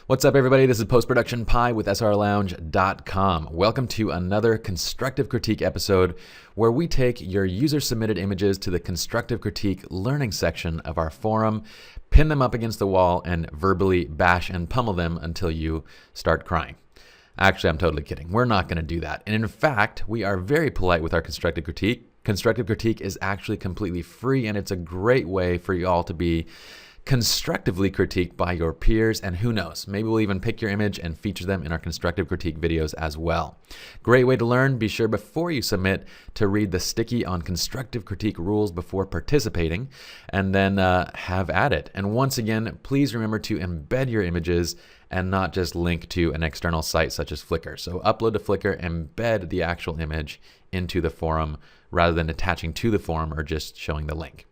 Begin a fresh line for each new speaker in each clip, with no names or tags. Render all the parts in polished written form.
What's up, everybody? This is Post-Production Pie with SRLounge.com. Welcome to another constructive critique episode where we take your user-submitted images to the constructive critique learning section of our forum, pin them up against the wall, and verbally bash and pummel them until you start crying. Actually, I'm totally kidding. We're not going to do that. And in fact, we are very polite with our constructive critique. Constructive critique is actually completely free, and it's a great way for you all to be constructively critiqued by your peers, and who knows, maybe we'll even pick your image and feature them in our constructive critique videos as well. Great way to learn. Be sure before you submit to read the sticky on constructive critique rules before participating, and then have at it. And once again, please remember to embed your images and not just link to an external site such as Flickr. So upload to Flickr, embed the actual image into the forum rather than attaching to the forum or just showing the link.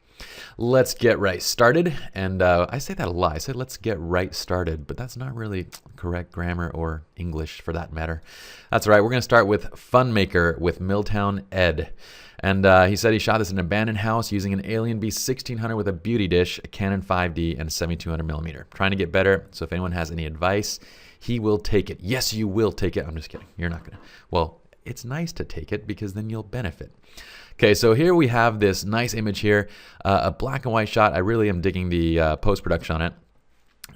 Let's get right started. And I say that a lot. I said let's get right started, but that's not really correct grammar or English for that matter. That's right. We're going to start with Funmaker with Milltown Ed. And he said he shot this in an abandoned house using an Alien B1600 with a beauty dish, a Canon 5D, and 7200mm. Trying to get better, so if anyone has any advice, he will take it. Yes, you will take it. I'm just kidding. You're not going to. Well, it's nice to take it because then you'll benefit. Okay, so here we have this nice image here, a black and white shot. I really am digging the post-production on it.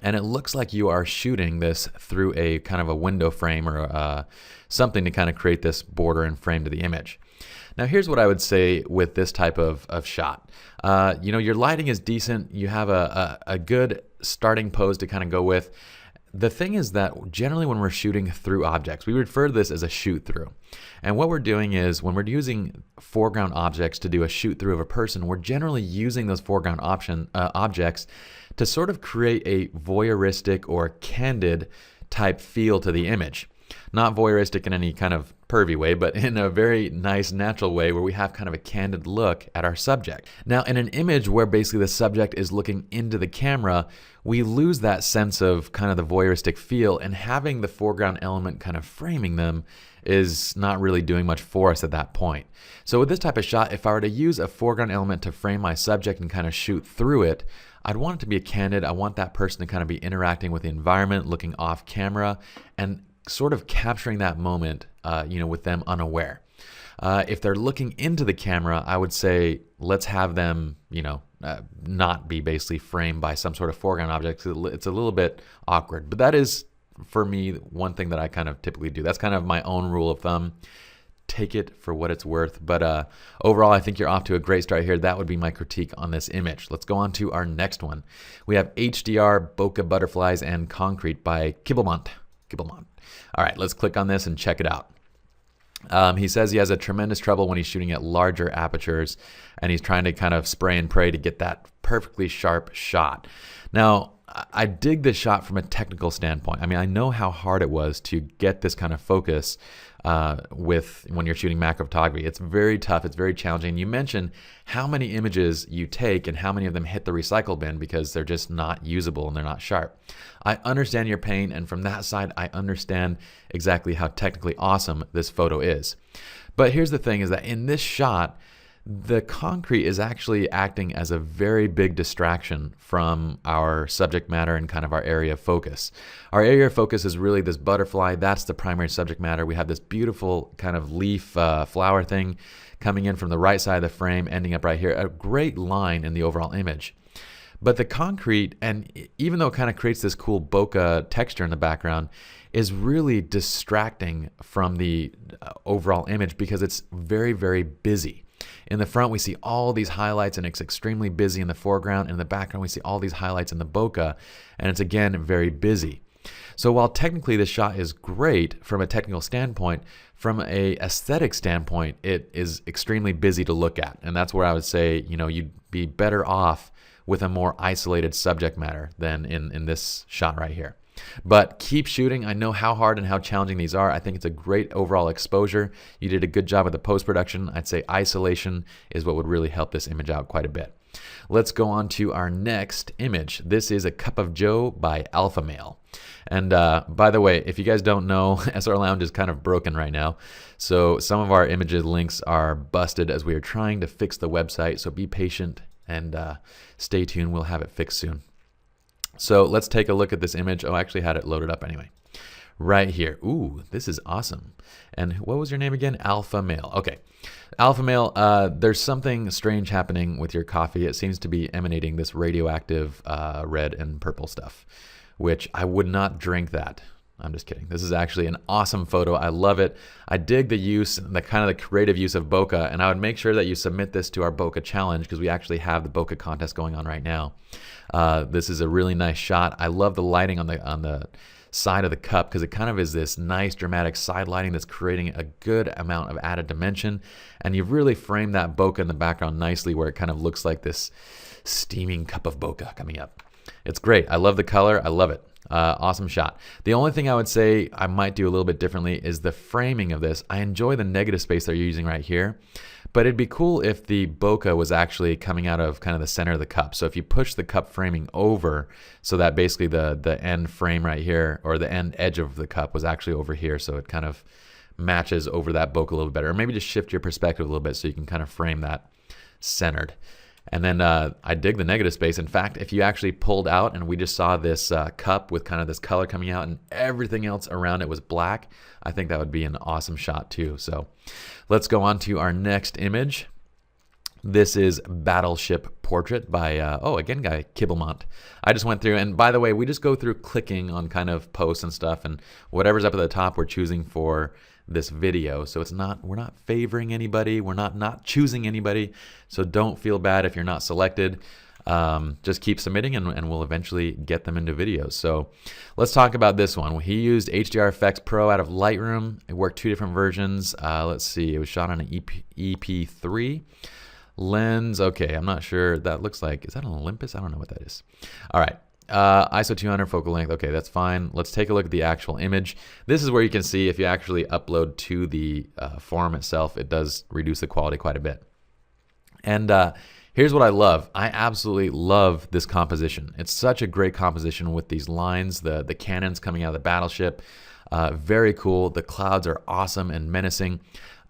And it looks like you are shooting this through a kind of a window frame or something to kind of create this border and frame to the image. Now here's what I would say with this type of shot. Your lighting is decent. You have a good starting pose to kind of go with. The thing is that generally when we're shooting through objects, we refer to this as a shoot through. And what we're doing is when we're using foreground objects to do a shoot through of a person, we're generally using those foreground objects to sort of create a voyeuristic or candid type feel to the image. Not voyeuristic in any kind of pervy way, but in a very nice natural way where we have kind of a candid look at our subject. Now in an image where basically the subject is looking into the camera, we lose that sense of kind of the voyeuristic feel, and having the foreground element kind of framing them is not really doing much for us at that point. So with this type of shot, if I were to use a foreground element to frame my subject and kind of shoot through it, I'd want it to be a candid. I want that person to kind of be interacting with the environment, looking off camera, and sort of capturing that moment, with them unaware. If they're looking into the camera, I would say let's have them, not be basically framed by some sort of foreground object. It's a little bit awkward, but that is, for me, one thing that I kind of typically do. That's kind of my own rule of thumb. Take it for what it's worth. But overall, I think you're off to a great start here. That would be my critique on this image. Let's go on to our next one. We have HDR, Bokeh Butterflies, and Concrete by Kibblemont. All right, let's click on this and check it out. He says he has a tremendous trouble when he's shooting at larger apertures, and he's trying to kind of spray and pray to get that perfectly sharp shot. Now, I dig this shot from a technical standpoint. I mean, I know how hard it was to get this kind of focus when you're shooting macro photography. It's very tough. It's very challenging. You mentioned how many images you take and how many of them hit the recycle bin because they're just not usable and they're not sharp. I understand your pain, and from that side, I understand exactly how technically awesome this photo is. But here's the thing, is that in this shot, the concrete is actually acting as a very big distraction from our subject matter and kind of our area of focus. Our area of focus is really this butterfly. That's the primary subject matter. We have this beautiful kind of leaf flower thing coming in from the right side of the frame, ending up right here. A great line in the overall image. But the concrete, and even though it kind of creates this cool bokeh texture in the background, is really distracting from the overall image because it's very, very busy. In the front, we see all these highlights, and it's extremely busy in the foreground. In the background, we see all these highlights in the bokeh, and it's again very busy. So while technically this shot is great from a technical standpoint, from a aesthetic standpoint, it is extremely busy to look at. And that's where I would say, you'd be better off with a more isolated subject matter than in this shot right here. But keep shooting. I know how hard and how challenging these are. I think it's a great overall exposure. You did a good job with the post-production. I'd say isolation is what would really help this image out quite a bit. Let's go on to our next image. This is A Cup of Joe by Alpha Male. And by the way, if you guys don't know, SR Lounge is kind of broken right now. So some of our images links are busted as we are trying to fix the website. So be patient and stay tuned. We'll have it fixed soon. So let's take a look at this image. Oh, I actually had it loaded up anyway. Right here. Ooh, this is awesome. And what was your name again? Alpha Male. Okay. Alpha Male, there's something strange happening with your coffee. It seems to be emanating this radioactive red and purple stuff, which I would not drink that. I'm just kidding. This is actually an awesome photo. I love it. I dig the use, the kind of the creative use of bokeh, and I would make sure that you submit this to our bokeh challenge because we actually have the bokeh contest going on right now. This is a really nice shot. I love the lighting on the side of the cup because it kind of is this nice dramatic side lighting that's creating a good amount of added dimension, and you've really framed that bokeh in the background nicely where it kind of looks like this steaming cup of bokeh coming up. It's great. I love the color. I love it. Awesome shot. The only thing I would say I might do a little bit differently is the framing of this. I enjoy the negative space that you're using right here, but it'd be cool if the bokeh was actually coming out of kind of the center of the cup. So if you push the cup framing over so that basically the end frame right here, or the end edge of the cup, was actually over here, so it kind of matches over that bokeh a little better. Or maybe just shift your perspective a little bit so you can kind of frame that centered. And then I dig the negative space. In fact, if you actually pulled out and we just saw this cup with kind of this color coming out and everything else around it was black, I think that would be an awesome shot too. So let's go on to our next image. This is Battleship Portrait by, again, guy Kibblemont. I just went through, and by the way, we just go through clicking on kind of posts and stuff, and whatever's up at the top we're choosing for this video. So we're not favoring anybody, we're not choosing anybody, so don't feel bad if you're not selected. Just keep submitting and we'll eventually get them into videos. So let's talk about this one. He used HDR Effects Pro out of Lightroom. It worked 2 different versions. Let's see, it was shot on an EP3 lens. Okay, I'm not sure. That looks like, is that an Olympus? I don't know what that is. All right. ISO 200 focal length. Okay, that's fine. Let's take a look at the actual image. This is where you can see if you actually upload to the forum itself, it does reduce the quality quite a bit. And here's what I love. I absolutely love this composition. It's such a great composition with these lines, the cannons coming out of the battleship. Very cool. The clouds are awesome and menacing.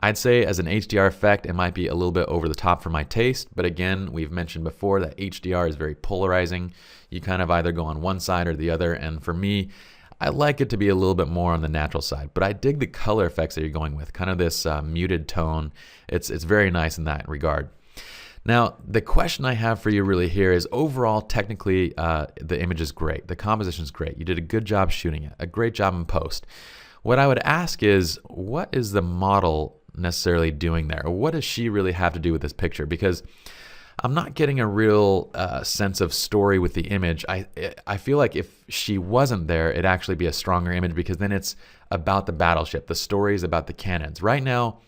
I'd say as an HDR effect, it might be a little bit over the top for my taste, but again, we've mentioned before that HDR is very polarizing. You kind of either go on one side or the other, and for me, I like it to be a little bit more on the natural side, but I dig the color effects that you're going with, kind of this muted tone. It's very nice in that regard. Now, the question I have for you really here is overall, technically, the image is great. The composition is great. You did a good job shooting it, a great job in post. What I would ask is, what is the model necessarily doing there? Or what does she really have to do with this picture? Because I'm not getting a real sense of story with the image. I feel like if she wasn't there, it'd actually be a stronger image because then it's about the battleship. The story is about the cannons. Right now,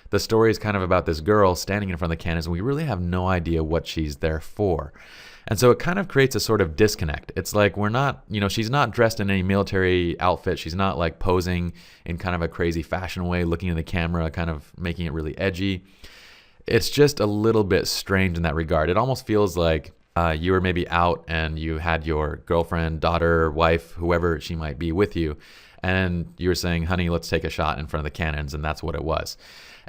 the story is kind of about this girl standing in front of the cannons, and we really have no idea what she's there for. And so it kind of creates a sort of disconnect. It's like we're not, she's not dressed in any military outfit. She's not like posing in kind of a crazy fashion way, looking in the camera, kind of making it really edgy. It's just a little bit strange in that regard. It almost feels like you were maybe out and you had your girlfriend, daughter, wife, whoever she might be with you, and you were saying, honey, let's take a shot in front of the cannons, and that's what it was.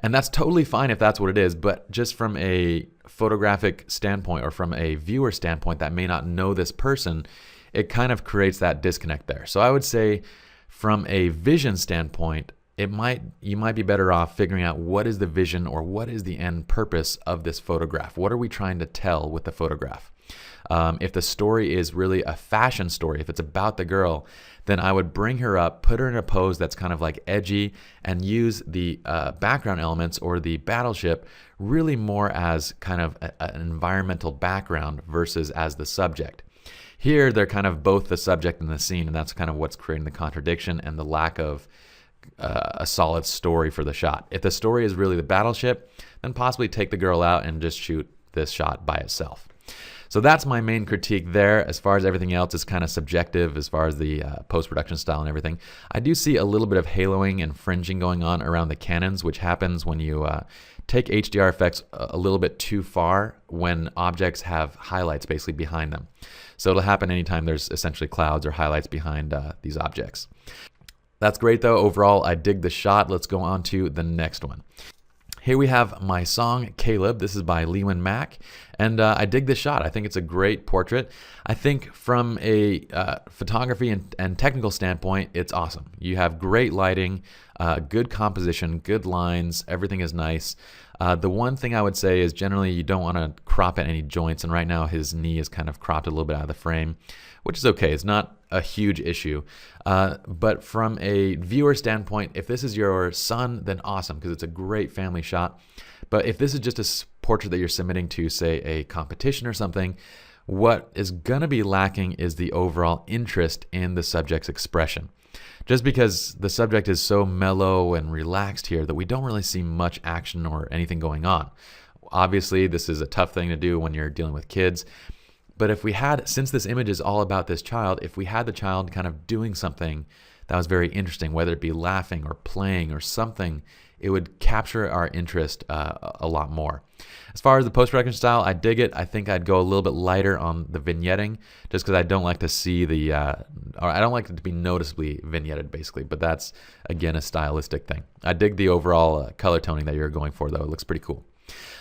And that's totally fine if that's what it is, but just from a photographic standpoint or from a viewer standpoint that may not know this person, it kind of creates that disconnect there. So I would say from a vision standpoint, you might be better off figuring out what is the vision or what is the end purpose of this photograph. What are we trying to tell with the photograph? If the story is really a fashion story, if it's about the girl, then I would bring her up, put her in a pose that's kind of like edgy, and use the background elements or the battleship really more as kind of an environmental background versus as the subject. Here, they're kind of both the subject and the scene, and that's kind of what's creating the contradiction and the lack of a solid story for the shot. If the story is really the battleship, then possibly take the girl out and just shoot this shot by itself. So that's my main critique there. As far as everything else is kind of subjective as far as the post-production style and everything. I do see a little bit of haloing and fringing going on around the cannons, which happens when you take HDR effects a little bit too far when objects have highlights basically behind them. So it'll happen anytime there's essentially clouds or highlights behind these objects. That's great though. Overall, I dig the shot. Let's go on to the next one. Here we have My Song, Caleb. This is by Lewin Mack, and I dig this shot. I think it's a great portrait. I think from a photography and technical standpoint, it's awesome. You have great lighting, good composition, good lines, everything is nice. The one thing I would say is generally you don't want to crop at any joints, and right now his knee is kind of cropped a little bit out of the frame, which is okay. It's not a huge issue. But from a viewer standpoint, if this is your son, then awesome, because it's a great family shot. But if this is just a portrait that you're submitting to, say, a competition or something, what is going to be lacking is the overall interest in the subject's expression. Just because the subject is so mellow and relaxed here that we don't really see much action or anything going on. Obviously, this is a tough thing to do when you're dealing with kids. But if we had, since this image is all about this child, if we had the child kind of doing something that was very interesting, whether it be laughing or playing or something, it would capture our interest a lot more. As far as the post-production style, I dig it. I think I'd go a little bit lighter on the vignetting, just because I don't like to see or I don't like it to be noticeably vignetted, basically. But that's, again, a stylistic thing. I dig the overall color toning that you're going for, though. It looks pretty cool.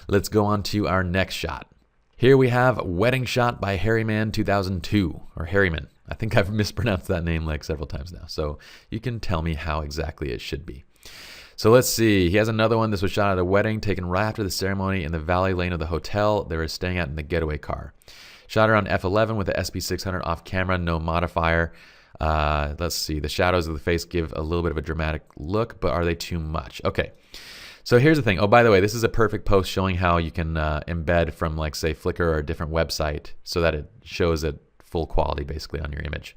Let's go on to our next shot. Here we have Wedding Shot by Harryman 2002, or Harryman. I think I've mispronounced that name like several times now, so you can tell me how exactly it should be. So let's see. He has another one. This was shot at a wedding taken right after the ceremony in the valet lane of the hotel they were staying at in the getaway car. Shot around f11 with the SP600 off camera, no modifier. Let's see. The shadows of the face give a little bit of a dramatic look, but are they too much? Okay. So here's the thing. Oh, by the way, this is a perfect post showing how you can embed from, like, say, Flickr or a different website so that it shows it full quality, basically, on your image.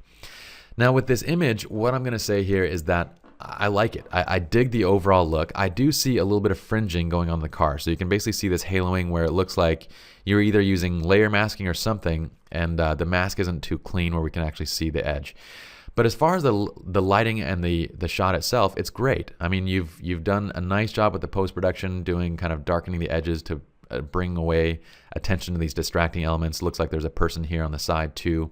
Now, with this image, what I'm going to say here is that I like it. I dig the overall look. I do see a little bit of fringing going on in the car. So you can basically see this haloing where it looks like you're either using layer masking or something, and the mask isn't too clean where we can actually see the edge. But as far as the lighting and the shot itself, it's great. I mean, you've done a nice job with the post-production, doing kind of darkening the edges to bring away attention to these distracting elements. Looks like there's a person here on the side too.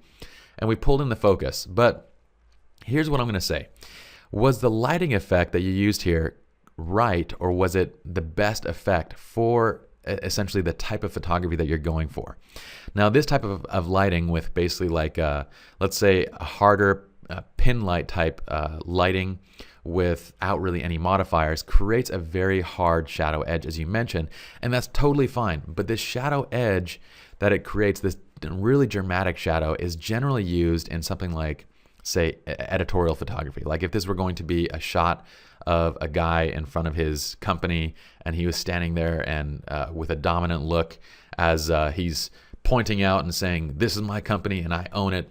And we pulled in the focus. But here's what I'm going to say. Was the lighting effect that you used here right, or was it the best effect for essentially the type of photography that you're going for? Now, this type of lighting with basically like, let's say, a harder pin light type lighting without really any modifiers creates a very hard shadow edge, as you mentioned, and that's totally fine. But this shadow edge that it creates, this really dramatic shadow, is generally used in something like, say, editorial photography. Like if this were going to be a shot of a guy in front of his company and he was standing there and with a dominant look as he's pointing out and saying, "This is my company and I own it."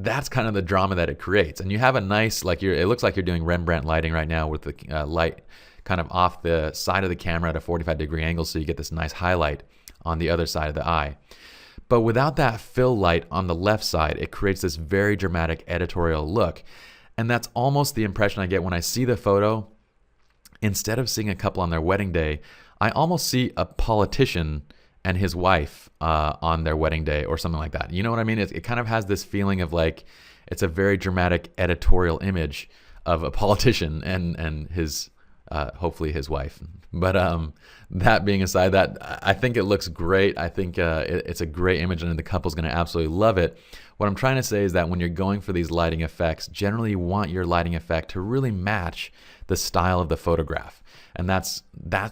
That's kind of the drama that it creates. And you have a nice, like, it looks like you're doing Rembrandt lighting right now with the light kind of off the side of the camera at a 45-degree angle, so you get this nice highlight on the other side of the eye. But without that fill light on the left side, it creates this very dramatic editorial look. And that's almost the impression I get when I see the photo. Instead of seeing a couple on their wedding day, I almost see a politician and his wife on their wedding day or something like that. You know what I mean? It kind of has this feeling of like it's a very dramatic editorial image of a politician and his hopefully his wife. But that being aside, that I think it looks great. I think it's a great image and the couple's going to absolutely love it. What I'm trying to say is that when you're going for these lighting effects, generally you want your lighting effect to really match the style of the photograph. And that's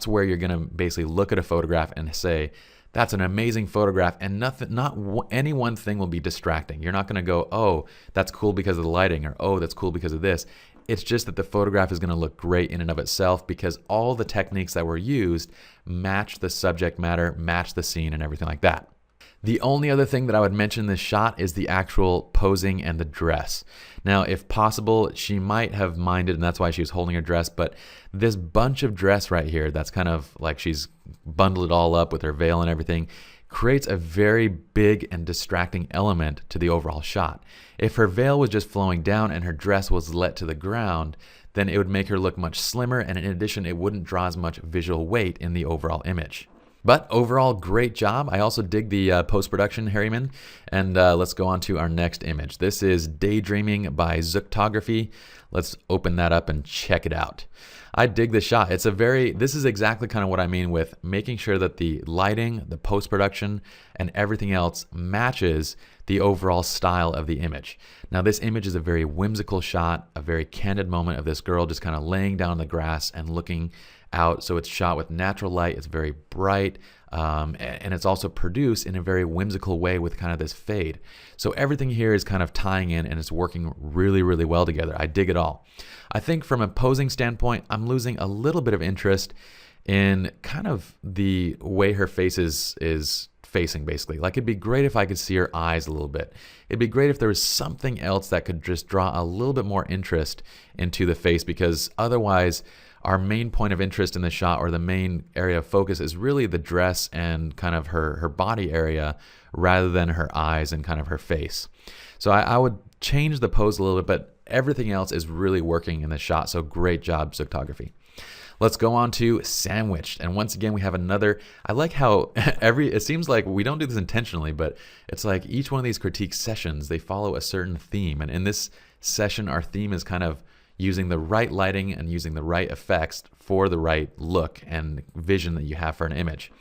where you're going to basically look at a photograph and say, that's an amazing photograph, and not any one thing will be distracting. You're not going to go, oh, that's cool because of the lighting, or oh, that's cool because of this. It's just that the photograph is going to look great in and of itself because all the techniques that were used match the subject matter, match the scene, and everything like that. The only other thing that I would mention in this shot is the actual posing and the dress. Now, if possible, she might have minded, and that's why she was holding her dress, but this bunch of dress right here, that's kind of like she's bundled it all up with her veil and everything, creates a very big and distracting element to the overall shot. If her veil was just flowing down and her dress was let to the ground, then it would make her look much slimmer, and in addition, it wouldn't draw as much visual weight in the overall image. But overall, great job. I also dig the post-production, Harryman. And let's go on to our next image. This is Daydreaming by Zooctography. Let's open that up and check it out. I dig this shot. This is exactly kind of what I mean with making sure that the lighting, the post-production, and everything else matches the overall style of the image. Now, this image is a very whimsical shot, a very candid moment of this girl just kind of laying down in the grass and looking out. So it's shot with natural light. It's very bright. And it's also produced in a very whimsical way with kind of this fade. So everything here is kind of tying in and it's working really, really well together. I dig it all. I think from a posing standpoint, I'm losing a little bit of interest in kind of the way her face is facing, basically. Like, it'd be great if I could see her eyes a little bit. It'd be great if there was something else that could just draw a little bit more interest into the face, because otherwise our main point of interest in the shot, or the main area of focus, is really the dress and kind of her body area rather than her eyes and kind of her face. So I would change the pose a little bit, but everything else is really working in the shot. So great job, Zooctography. Let's go on to Sandwiched. And once again, we have another, I like how it seems like we don't do this intentionally, but it's like each one of these critique sessions, they follow a certain theme. And in this session, our theme is kind of using the right lighting and using the right effects for the right look and vision that you have for an image.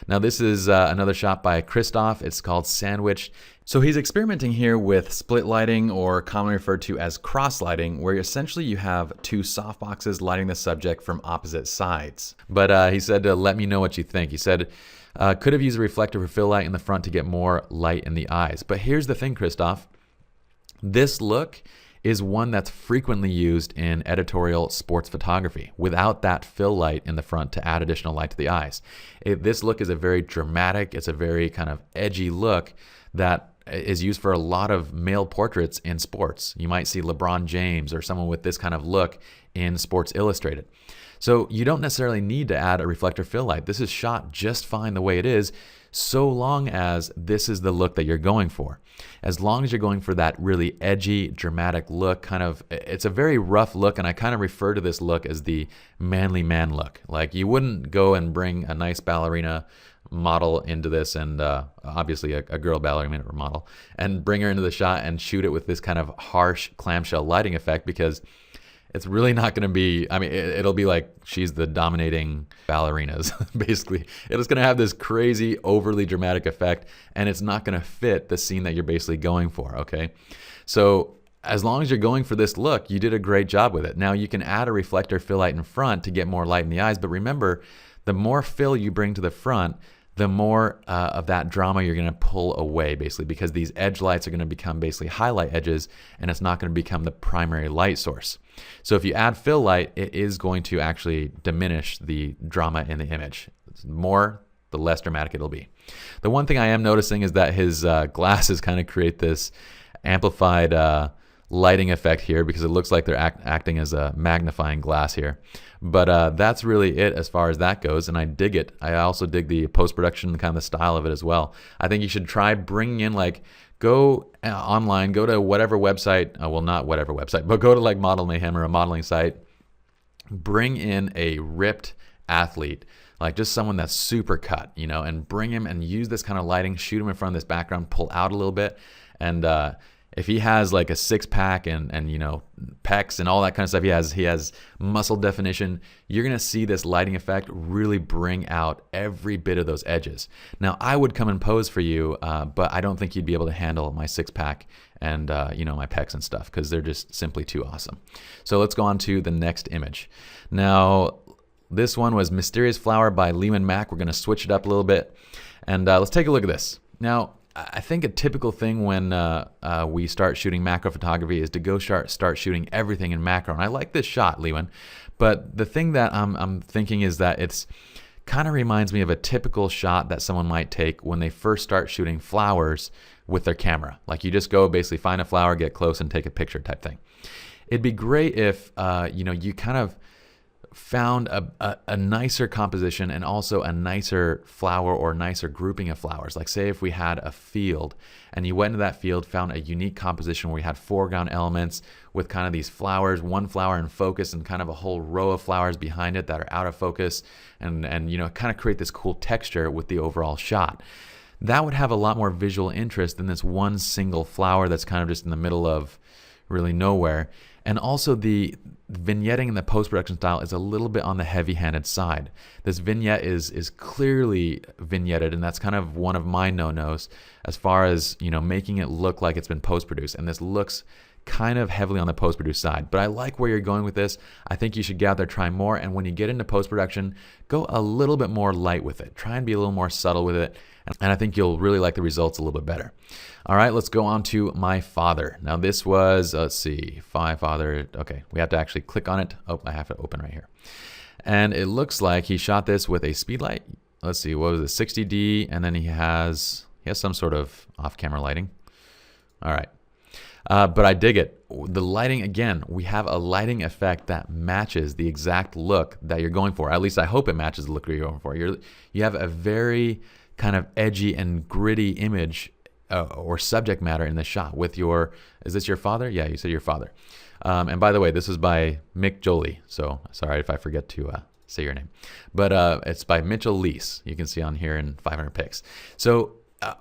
Now, this is another shot by Christoph. It's called Sandwiched. So he's experimenting here with split lighting, or commonly referred to as cross lighting, where essentially you have two softboxes lighting the subject from opposite sides. But he said, let me know what you think. He said, could have used a reflective or fill light in the front to get more light in the eyes. But here's the thing, Christoph. This look is one that's frequently used in editorial sports photography without that fill light in the front to add additional light to the eyes. This look is a very dramatic, it's a very kind of edgy look that is used for a lot of male portraits in sports. You might see LeBron James or someone with this kind of look in Sports Illustrated. So you don't necessarily need to add a reflector fill light. This is shot just fine the way it is, so long as this is the look that you're going for. As long as you're going for that really edgy, dramatic look, kind of, it's a very rough look, and I kind of refer to this look as the manly man look. Like, you wouldn't go and bring a nice ballerina model into this, and obviously a girl ballerina model, and bring her into the shot and shoot it with this kind of harsh clamshell lighting effect, because it's really not going to be, I mean, it'll be like she's the dominating ballerinas, basically. It's going to have this crazy, overly dramatic effect, and it's not going to fit the scene that you're basically going for, okay? So as long as you're going for this look, you did a great job with it. Now, you can add a reflector fill light in front to get more light in the eyes, but remember, the more fill you bring to the front, the more of that drama you're going to pull away, basically, because these edge lights are going to become basically highlight edges, and it's not going to become the primary light source. So if you add fill light, it is going to actually diminish the drama in the image. The more, the less dramatic it'll be. The one thing I am noticing is that his glasses kind of create this amplified lighting effect here, because it looks like they're acting as a magnifying glass here. But that's really it as far as that goes, and I dig it. I also dig the post-production, kind of the style of it as well. I think you should try bringing in, like, go online, go to whatever website, well, not whatever website, but go to like Model Mayhem or a modeling site, bring in a ripped athlete, like just someone that's super cut, you know, and bring him and use this kind of lighting, shoot him in front of this background, pull out a little bit, and if he has like a six-pack and you know, pecs and all that kind of stuff, he has muscle definition, you're going to see this lighting effect really bring out every bit of those edges. Now, I would come and pose for you, but I don't think you'd be able to handle my six-pack and you know, my pecs and stuff, because they're just simply too awesome. So let's go on to the next image. Now, this one was Mysterious Flower by Lehman Mack. We're going to switch it up a little bit, and let's take a look at this. Now, I think a typical thing when we start shooting macro photography is to go start shooting everything in macro. And I like this shot, Lewin, but the thing that I'm thinking is that it's kind of reminds me of a typical shot that someone might take when they first start shooting flowers with their camera. Like, you just go basically find a flower, get close, and take a picture type thing. It'd be great if you know, you kind of found a nicer composition and also a nicer flower or nicer grouping of flowers. Like say if we had a field and you went into that field, found a unique composition where you had foreground elements with kind of these flowers, one flower in focus and kind of a whole row of flowers behind it that are out of focus, and kind of create this cool texture with the overall shot. That would have a lot more visual interest than this one single flower that's kind of just in the middle of really nowhere. And also the vignetting in the post-production style is a little bit on the heavy-handed side. This vignette is clearly vignetted, and that's kind of one of my no-nos as far as making it look like it's been post-produced. And this looks kind of heavily on the post-produced side. But I like where you're going with this. I think you should get out there, try more, and when you get into post-production, go a little bit more light with it. Try and be a little more subtle with it, and I think you'll really like the results a little bit better. All right, let's go on to my father. Now this was, let's see, my father. Okay, we have to actually click on it. Oh, I have it open right here. And it looks like he shot this with a speed light. Let's see, what was it, 60D, and then he has some sort of off-camera lighting. All right. But I dig it. The lighting, again, we have a lighting effect that matches the exact look that you're going for. At least I hope it matches the look that you're going for. You have a very kind of edgy and gritty image or subject matter in the shot with is this your father? Yeah, you said your father. And by the way, this is by Mick Jolie. So sorry if I forget to say your name. But it's by Mitchell Leese. You can see on here in 500 pics. So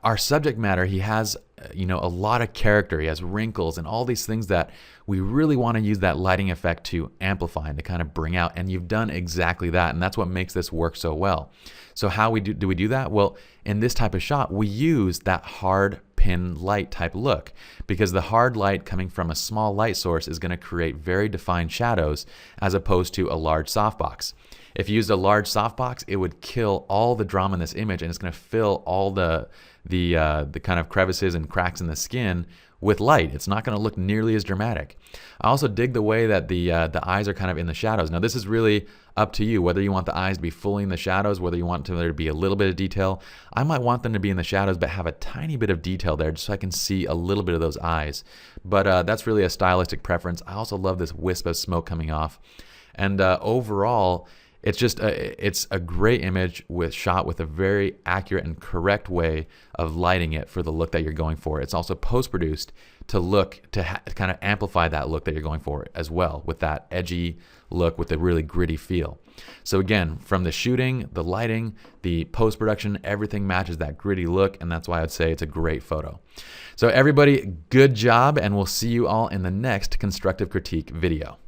our subject matter, he has a lot of character. He has wrinkles and all these things that we really want to use that lighting effect to amplify and to kind of bring out. And you've done exactly that, and that's what makes this work so well. So how do we do that? Well, in this type of shot, we use that hard pin light type look, because the hard light coming from a small light source is going to create very defined shadows as opposed to a large softbox. If you used a large softbox, it would kill all the drama in this image, and it's going to fill all the kind of crevices and cracks in the skin with light. It's not going to look nearly as dramatic. I also dig the way that the eyes are kind of in the shadows. Now this is really up to you, whether you want the eyes to be fully in the shadows, whether you want there to be a little bit of detail. I might want them to be in the shadows but have a tiny bit of detail there just so I can see a little bit of those eyes. But that's really a stylistic preference. I also love this wisp of smoke coming off. And overall, it's just it's a great image shot with a very accurate and correct way of lighting it for the look that you're going for. It's also post-produced to kind of amplify that look that you're going for as well, with that edgy look with a really gritty feel. So again, from the shooting, the lighting, the post-production, everything matches that gritty look, and that's why I'd say it's a great photo. So everybody, good job, and we'll see you all in the next constructive critique video.